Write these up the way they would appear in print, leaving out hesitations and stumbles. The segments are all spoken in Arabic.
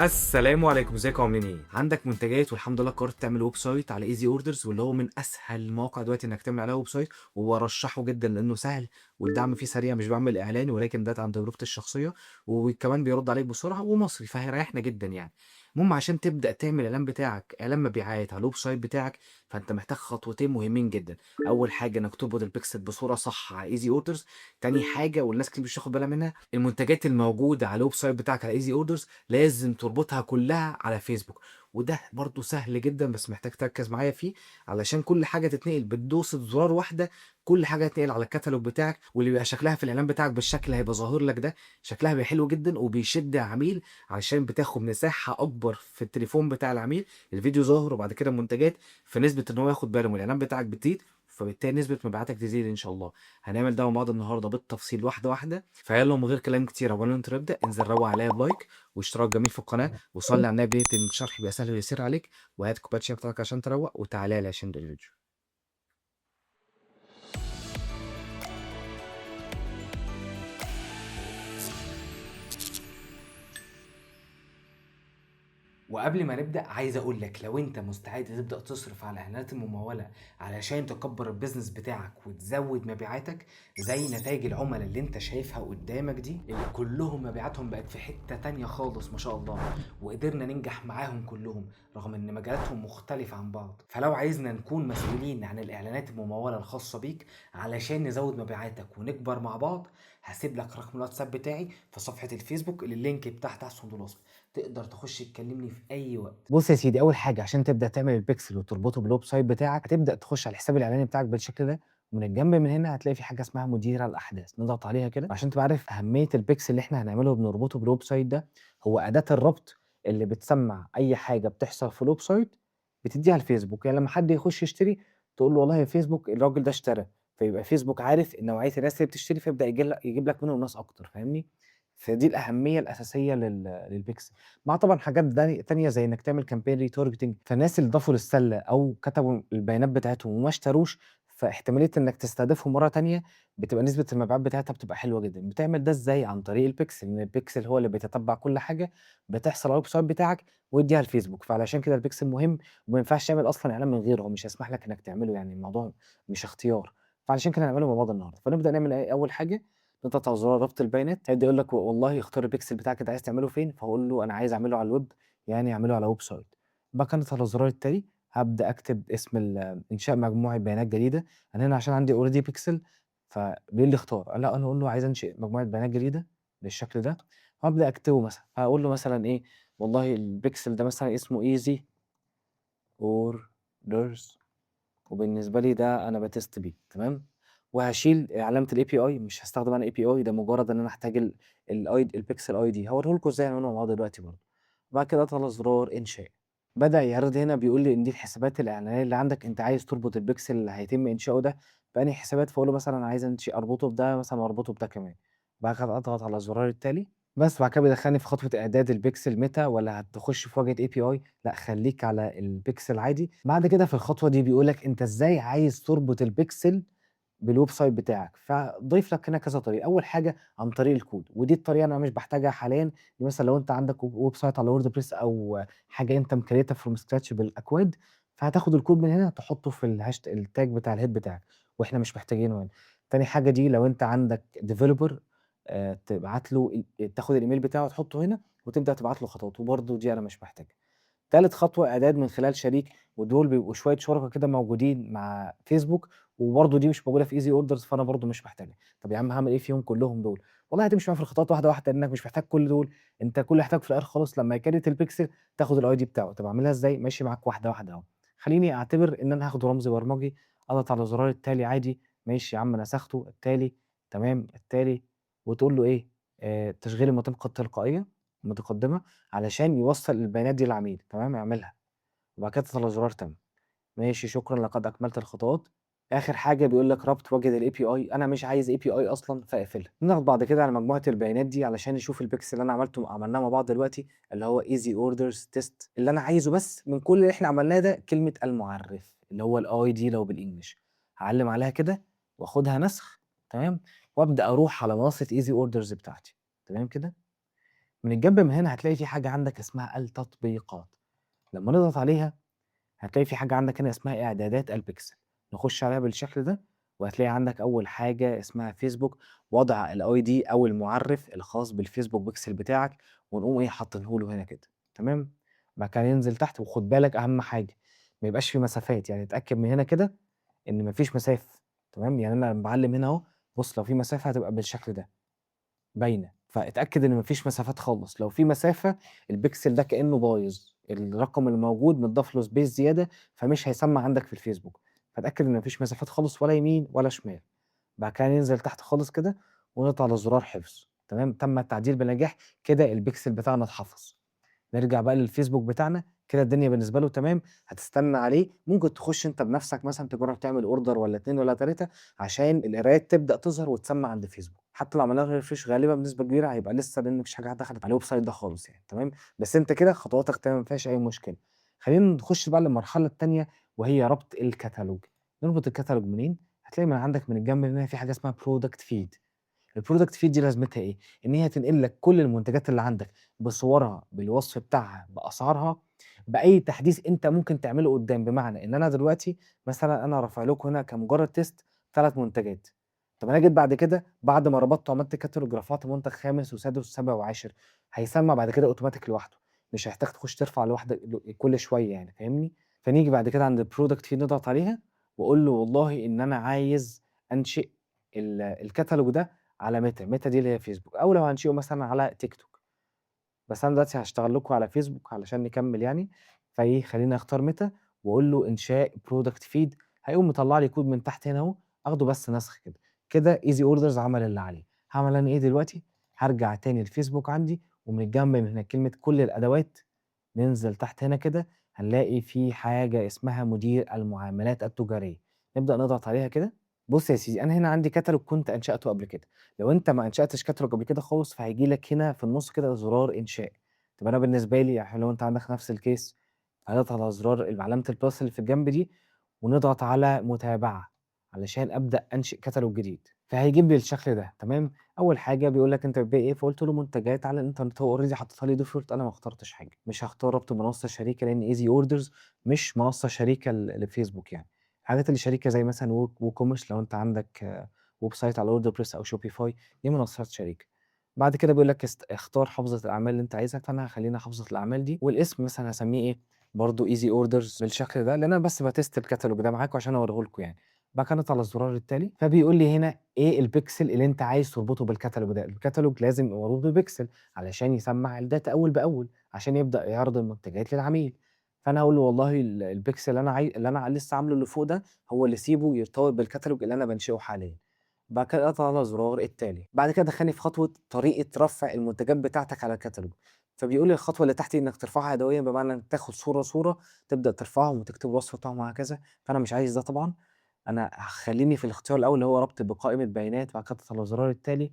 السلام عليكم، ازيكم عاملين ايه؟ عندك منتجات والحمد لله قررت تعمل ويب سايت على ايزي اوردرز، واللي هو من اسهل المواقع دلوقتي انك تعمل عليها ويب سايت، وبرشحه جدا لانه سهل والدعم فيه سريع. مش بعمل اعلان ولكن ده عن تجربتي الشخصيه، وكمان بيرد عليك بسرعه ومصري فهيريحنا جدا يعني. المهم عشان تبدا تعمل اعلان بتاعك، اعلان مبيعات على الويب سايت بتاعك، فانت محتاج خطوتين مهمين جدا. اول حاجه انك تربط البيكسل بصوره صح على ايزي اوردرز. تاني حاجه والناس كتير مش واخد بالها منها، المنتجات الموجوده على الويب سايت بتاعك على ايزي اوردرز لازم تربطها كلها على فيسبوك. وده برضو سهل جدا بس محتاج تركز معايا فيه، علشان كل حاجة تتنقل بدوسة زرار واحدة. كل حاجة تتنقل على الكتالوج بتاعك، واللي بيبقى شكلها في الإعلان بتاعك بالشكل اللي هيبقى ظاهر لك ده، شكلها بيبقى حلو جدا وبيشد العميل، علشان بتاخد مساحة أكبر في التليفون بتاع العميل. الفيديو ظاهر وبعد كده المنتجات، فنسبة إن هو ياخد باله من الإعلان بتاعك بتزيد، فبالتالي نسبة مبيعاتك تزيد إن شاء الله. هنعمل ده مع بعض النهارده بالتفصيل واحدة واحدة. فيلا من غير كلام كتير، أولا أنت نبدأ، انزل روق عليا بلايك واشتراك جميل في القناة، وصلي على النبي إن الشرح يبقى سهل ويسير عليك، وهات كوباية شاي بتاعك عشان تروق، وتعالى لي عشان نبدأ الفيديو. وقبل ما نبدأ عايز اقول لك، لو انت مستعد تبدأ تصرف على الاعلانات الممولة علشان تكبر البيزنس بتاعك وتزود مبيعاتك، زي نتائج العملاء اللي انت شايفها قدامك دي، اللي كلهم مبيعاتهم بقت في حتة تانية خالص ما شاء الله، وقدرنا ننجح معاهم كلهم رغم ان مجالاتهم مختلفة عن بعض. فلو عايزنا نكون مسؤولين عن الاعلانات الممولة الخاصة بيك علشان نزود مبيعاتك ونكبر مع بعض، هسيب لك رقم الواتساب بتاعي في صفحة الفيسبوك اللي اللينك بتاعها تحت صندوق الوصف، تقدر تخش تكلمني في اي وقت. بص يا سيدي، اول حاجه عشان تبدا تعمل البيكسل وتربطه بالويب سايت بتاعك، هتبدا تخش على الحساب الاعلاني بتاعك بالشكل ده. ومن الجنب من هنا هتلاقي في حاجه اسمها مدير الاحداث، نضغط عليها كده عشان تبقى عارف اهميه البيكسل اللي احنا هنعمله بنربطه بالويب سايت ده. هو اداه الربط اللي بتسمع اي حاجه بتحصل في الويب سايت، بتديها الفيسبوك. يعني لما حد يخش يشتري تقول له والله يا فيسبوك الراجل ده اشترى، فيبقى فيسبوك عارف نوعيه الناس اللي بتشتري، فيبدا يجيب لك منهم ناس اكتر، فاهمني؟ فدي الاهميه الاساسيه للبيكسل. مع طبعًا حاجات تانية زي إنك تعمل campaign retargeting، فالناس اللي ضافوا للسلة أو كتبوا البيانات بتاعتهم وما اشتروش، فاحتمالية إنك تستهدفهم مرة تانية بتبقى نسبة المبيعات بتاعتها بتبقى حلوة جدًا. بتعمل ده إزاي؟ عن طريق البيكسل، إن البيكسل هو اللي بيتتبع كل حاجة بتحصل على الويب سايت بتاعك ويديها لفيسبوك، فعلشان كده البيكسل مهم، وما ينفعش تعمل أصلًا إعلان من غيره، هو مش هيسمح لك إنك تعمله، يعني الموضوع مش اختيار. فعلشان كده هنعمله مع بعض النهارده. فنبدأ نعمل إيه؟ أول حاجة نضغط على زرار ربط البيانات، هيبدأ يقول لك والله اختار البيكسل بتاعك أنت عايز تعمله فين، فهاقول له أنا عايز أعمله على الويب، يعني أعمله على ويب سايت. بعد كده أضغط على الزرار التالي، هابدأ أكتب اسم إنشاء مجموعة بيانات جديدة. أنا هنا عشان عندي already بيكسل فبيقول لي اختار، لأ أنا أقول له عايز أنشئ مجموعة بيانات جديدة بالشكل ده، وأبدأ أكتبه مثلًا، هاقول له مثلًا إيه، والله البيكسل ده مثلًا اسمه easy orders، وبالنسبة لي ده أنا باتست بيه، تمام. وهاشيل علامة الAPI، مش هاستخدم أنا API، ده مجرد إن أنا هاحتاج الPixel ID، هاوريه لكم إزاي هنعمله مع بعض دلوقتي برضه. وبعد كده أضغط على زرار إنشاء، بدأ يعرض هنا بيقول لي إن دي الحسابات الإعلانية اللي عندك، أنت عايز تربط الPixel اللي هيتم إنشاؤه ده بأنهي حسابات، فاقول له مثلًا أنا عايز أربطه بده مثلًا وأربطه بده كمان. بعد كده أضغط على الزرار التالي، بس بعد كده بيدخّلني في خطوة إعداد الPixel ميتا والّا هتخش في واجهة API، لأ خلّيك على الPixel عادي. بعد كده في الخطوة دي بيقول لك أنت إزاي عايز تربط الPixel بالويب سايت بتاعك، فضايف لك هنا كذا طريقة. أول حاجة عن طريق الكود، ودي الطريقة أنا مش باحتاجها حاليًا. يعني مثلًا لو أنت عندك ويب سايت على WordPress أو حاجة أنت مكريتها from scratch بالأكواد، فهتاخد الكود من هنا تحطه في الtag بتاع الhead بتاعك، وإحنا مش محتاجينه هنا. تاني حاجة دي لو أنت عندك developer تبعت له تاخد الإيميل بتاعه تحطه هنا وتبدأ تبعت له خطوات، وبرضه دي أنا مش محتاجها. تالت خطوة إعداد من خلال شريك، ودول بيبقوا شوية شُركا كده موجودين مع فيسبوك، وبرضه دي مش موجودة في easy orders، فأنا برضه مش محتاجها. طب يا عم هاعمل إيه فيهم كلّهم دول؟ والله هتمشي معايا في الخطوات واحدة، واحدة، لإنّك مش محتاج كل دول، أنت كل اللي هتحتاجه في الآخر خالص لمّا يكريت البيكسل تاخد الID بتاعه. طب أعملها إزاي؟ ماشي معاك واحدة، واحدة أهو. خلّيني أعتبر إن أنا هاخده رمز برمجي، أضغط على زرار التالي عادي، ماشي يا عم نسخته، التالي، تمام، التالي، وتقول له إيه، تشغيل المتابقة التلقائية المتقدمة علشان يوصّل البيانات دي للعميل، تمام، اعملها. وبعد كده تضغط على زرار تم. ماشي شكرًا لقد أكملت الخطوات. آخر حاجة بيقول لك ربط واجهة الAPI، أنا مش عايز API أصلًا فاقفلها. نضغط بعد كده على مجموعة البيانات دي علشان نشوف الPixel اللي أنا عملناه مع بعض دلوقتي، اللي هو easy orders test. اللي أنا عايزه بس من كل اللي إحنا عملناه ده كلمة المُعرّف، اللي هو الID لو بالEnglish. هاعلّم عليها كده وآخدها نسخ، تمام، وأبدأ أروح على منصة easy orders بتاعتي، تمام كده. من الجنب من هنا هتلاقي في حاجة عندك اسمها التطبيقات، لمّا نضغط عليها هتلاقي في حاجة عندك هنا اسمها إعدادات البيكسل، نخش عليها بالشكل ده، وهتلاقي عندك أول حاجة اسمها فيسبوك، وضع الID أو المُعرّف الخاص بالفيسبوك بيكسل بتاعك، ونقوم إيه حاطينه له هنا كده، تمام؟ بعد كده ننزل تحت وخُد بالك أهم حاجة، ما يبقاش في مسافات، يعني اتأكد من هنا كده إن ما فيش مسافة، تمام؟ يعني أنا معلّم هنا أهو، بُص لو في مسافة هتبقى بالشكل ده. باينة، فاتأكد إن ما فيش مسافات خالص، لو في مسافة البيكسل ده كإنه بايظ، الرقم الموجود متضاف له space زيادة، فمش هيسمّع عندك في الفيسبوك، فاتأكد إن ما فيش مسافات خالص ولا يمين ولا شمال، بعد كده ننزل تحت خالص كده ونضغط على زرار حفظ، تمام، تم التعديل بنجاح، كده البيكسل بتاعنا اتحفظ. نرجع بقى للفيسبوك بتاعنا، كده الدنيا بالنسبة له تمام، هتستنى عليه، ممكن تخش أنت بنفسك مثلًا تجرّب تعمل order والّا 2 والّا 3 عشان القرايات تبدأ تظهر وتسمّع عند فيسبوك، حتى لو عملنا له refresh غالبًا بنسبة كبيرة هيبقى لسه لإن ما فيش حاجة دخلت على الweb site ده خالص يعني تمام، بس أنت كده خطواتك تمام ما فيهاش أي مشكلة. خلّينا نخش بقى للمرحلة التانية وهي ربط الكتالوج، نربط الكتالوج منين؟ هتلاقي من عندك من الجنب هنا في حاجة اسمها product feed. الproduct feed دي لازمتها إيه؟ إن هي تنقل لك كل المنتجات اللي عندك بصورها، بالوصف بتاعها، بأسعارها، بأي تحديث أنت ممكن تعمله قدّام، بمعنى إن أنا دلوقتي مثلًا أنا رافع لكم هنا كمجرد تيست 3 منتجات، طب أنا جيت بعد كده بعد ما ربطت وعملت catalog رفعت منتج خامس وسادس وسابع وعاشر، هيسمّع بعد كده أوتوماتيك لوحده، مش هيحتاج تخش ترفع لوحدك كل شوية يعني فاهمني؟ فنيجي بعد كده عند الproduct feed نضغط عليها وأقول له والله إن أنا عايز أنشئ الكتالوج ده على ميتا، ميتا دي اللي هي فيسبوك، أو لو هنشئه مثلًا على تيك توك، بس أنا دلوقتي هاشتغل لكم على فيسبوك علشان نكمّل يعني، فإيه خلّيني أختار ميتا وأقول له إنشاء product feed هيقوم مطلّع لي كود من تحت هنا أهو، آخده بس نسخ كده، كده easy orders عمل اللي عليه، هاعمل أنا إيه دلوقتي، هارجع تاني الفيسبوك عندي ومن الجنب من هنا كلمة كل الأدوات، ننزل تحت هنا كده هنلاقي في حاجة اسمها مدير المعاملات التجارية، نبدأ نضغط عليها كده. بُص يا سيدي، أنا هنا عندي كتالوج كنت أنشأته قبل كده، لو أنت ما أنشأتش كتالوج قبل كده خالص، فهييجي لك هنا في النُص كده زرار إنشاء، طب أنا بالنسبة لي عشان لو أنت عندك نفس الcase هنضغط على زرار علامة الplus اللي في الجنب دي، ونضغط على متابعة، علشان أبدأ أنشئ كتالوج جديد، فهيجيب لي الشكل ده تمام، أول حاجة بيقول لك أنت بتبيع إيه، فقُلت له منتجات على الإنترنت، هو already حاططها لي default أنا ما اخترتش حاجة، مش هاختار ربط منصة شريكة لإن easy orders مش منصة شريكة لفيسبوك يعني. الحاجات اللي شريكة زي مثلًا WooCommerce لو أنت عندك ويب سايت على WordPress أو Shopify دي منصات شريكة. بعد كده بيقول لك اختار حافظة الأعمال اللي أنت عايزها، فأنا هاخلّينا حافظة الأعمال دي، والاسم مثلًا هاسميه إيه، برضه easy orders بالشكل ده، لإن أنا بس باتست الكتالوج ده معاكم عشان أوريه لكم يعني. بعد كده نضغط على الزرار التالي، فبيقول لي هنا إيه البيكسل اللي أنت عايز تربطه بالكتالوج ده، الكتالوج لازم يبقى مربوط ببيكسل علشان يسمّع الdata أول بأول، عشان يبدأ يعرض المنتجات للعميل. فأنا هاقول له والله البيكسل اللي أنا لسه عامله اللي فوق ده هو اللي سيبه يرتبط بالكتالوج اللي أنا بانشئه حاليًا. بعد كده اضغط على زرار التالي، بعد كده دخّلني في خطوة طريقة رفع المنتجات بتاعتك على الكتالوج، فبيقول لي الخطوة اللي تحت دي إنك ترفعها يدويًا بمعنى إنك تاخد صورة، تبدأ ترفعهم وتكتب الوصف بتاعهم وهكذا، فأنا مش عايز ده طبعًا، أنا هاخلّيني في الاختيار الأول اللي هو ربط بقائمة بيانات، بعد كده تضغط على الزرار التالي،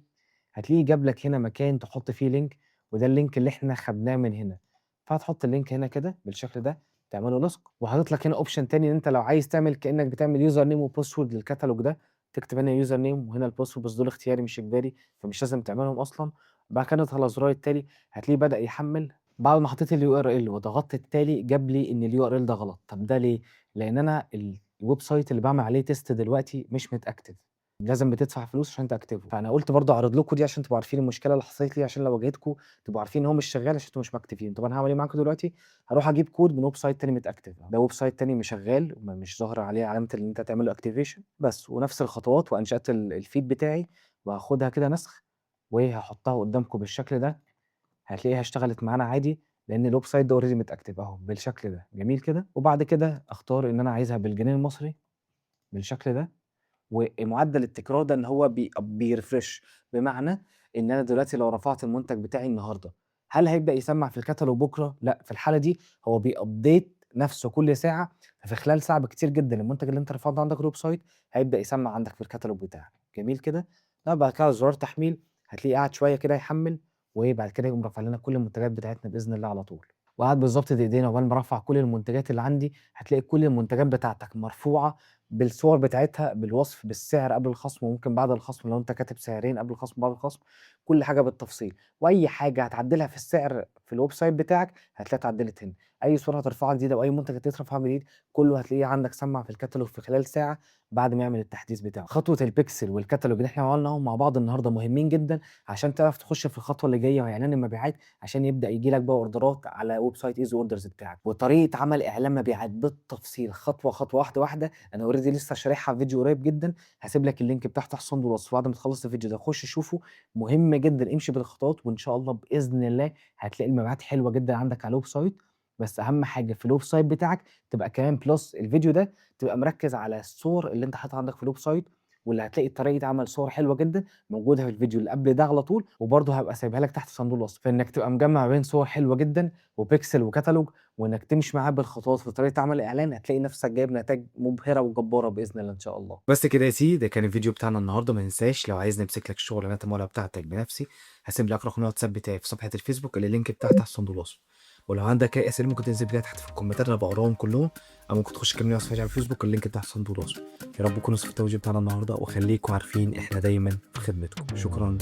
هتلاقيه جاب لك هنا مكان تحط فيه لينك، وده اللينك اللي إحنا خدناه من هنا، فهتحط اللينك هنا كده بالشكل ده، تعمل له لصق، وحاطط لك هنا option تاني إن أنت لو عايز تعمل كإنك بتعمل user name وpassword للكتالوج ده، تكتب هنا user name وهنا الpassword بس دول اختياري مش إجباري، فمش لازم تعملهم أصلًا، بعد كده اضغط على الزرار التالي، هتلاقيه بدأ يحمّل، بعد ما حطيت الURL وضغطت التالي جاب لي إن الURL ده غلط، طب ده ليه؟ لإن أنا الweb site اللي باعمل عليه test دلوقتي مش متأكتف. لازم بتدفع فلوس عشان تأكتفه، فأنا قُلت برضه أعرض لكم دي عشان تبقوا عارفين المشكلة اللي حصلت لي، عشان لو واجهتكم تبقوا عارفين إن هو مش شغال عشان أنتم مش مأكتفين، طب أنا هاعمل إيه معاكم دلوقتي، هاروح أجيب كود من web site تاني متأكتف، ده web site تاني شغال مش ظاهر عليه علامة إن أنت تعمل له activation بس، ونفس الخطوات وأنشأت الfeed بتاعي، وهاخدها كده نسخ، وهاحطها قدامكم بالشكل ده، هتلاقيها اشتغلت معانا عادي، لإن الweb site ده already متأكتف أهو بالشكل ده، جميل كده، وبعد كده أختار إن أنا عايزها بالجنيه المصري بالشكل ده. ومعدل التكرار ده إن هو بيrefresh بمعنى إن أنا دلوقتي لو رفعت المنتج بتاعي النهارده، هل هيبدأ يسمّع في الكتالوج بكرة؟ لأ، في الحالة دي هو بيupdate نفسه كل ساعة، ففي خلال ساعة بكتير جدًا المنتج اللي أنت رفعته عندك الويب سايت هيبدأ يسمّع عندك في الكتالوج بتاعك، جميل كده؟ بعد كده زرار تحميل هتلاقيه قعد شوية كده يحمّل، وبعد كده يقوم رافع لنا كل المنتجات بتاعتنا بإذن الله على طول. وقعد بالضبط دقيقتين عقبال ما رفع كل المنتجات اللي عندي، هتلاقي كل المنتجات بتاعتك مرفوعة بالصور بتاعتها، بالوصف، بالسعر قبل الخصم وممكن بعد الخصم لو أنت كاتب سعرين قبل الخصم وبعد الخصم، كل حاجة بالتفصيل، وأي حاجة هتعدلها في السعر في الويب سايت بتاعك هتلاقيها اتعدلت هنا، أي صورة هترفعها جديدة وأي منتج هترفعه جديد كله هتلاقيه عندك سمّع في الكتالوج في خلال ساعة بعد ما يعمل التحديث بتاعه. خطوة البيكسل والكتالوج اللي إحنا عملناهم مع بعض النهارده مهمين جدًا عشان تعرف تخش في الخطوة اللي جاية وهي إعلان المبيعات، عشان يبدأ ييجي لك بقى أوردرات على ويب سايت easy orders بتاعك، وطريقة عمل إعلان مبيعات بالتفصيل خطوة، خطوة، واحدة، واحدة. أنا already لسه شارحها في فيديو قريب جدًا، هاسيب لك اللينك بتاعه تحت صندوق الوصف بعد ما تخلّص الفيديو ده خُش شوفه، مهم جدًا امشي بالخطوات وإن شاء الله بإذن الله هتلاقي المبيعات حلوة جدًا عندك على الويب سايت، بس أهم حاجة في الويب سايت بتاعك تبقى كمان plus الفيديو ده تبقى مركّز على الصور اللي أنت حاططها عندك في الويب سايت، واللي هتلاقي طريقة عمل صور حلوة جدًا موجودة في الفيديو اللي قبل ده على طول، وبرضه هابقى سايبها لك تحت صندوق الوصف، فإنك تبقى مجمّع بين صور حلوة جدًا وpixel وكتالوج، وإنك تمشي معاه بالخطوات في طريقة عمل الإعلان، هتلاقي نفسك جايب نتايج مبهرة وجبارة بإذن الله إن شاء الله. بس كده يا سيدي، ده كان الفيديو بتاعنا النهارده، ما تنساش لو عايزني أمسك لك الشغلانات المالية بتاعتك بنفسي، هاسيب لك رقم الواتساب بتاعي في صفحة الفيسبوك اللي اللينك بتاعها تحت صندوق الوصف، ولو عندك أي أسئلة ممكن تنزل لي تحت في الكومنتات أنا باقراهم كلّهم، أو ممكن تخش تكلمني على صفحتي على الفيسبوك اللينك تحت صندوق الوصف. يا رب تكونوا استفدتوا من الفيديو بتاعنا النهارده، وخليكم عارفين إحنا دايمًا في خدمتكم، شكرًا.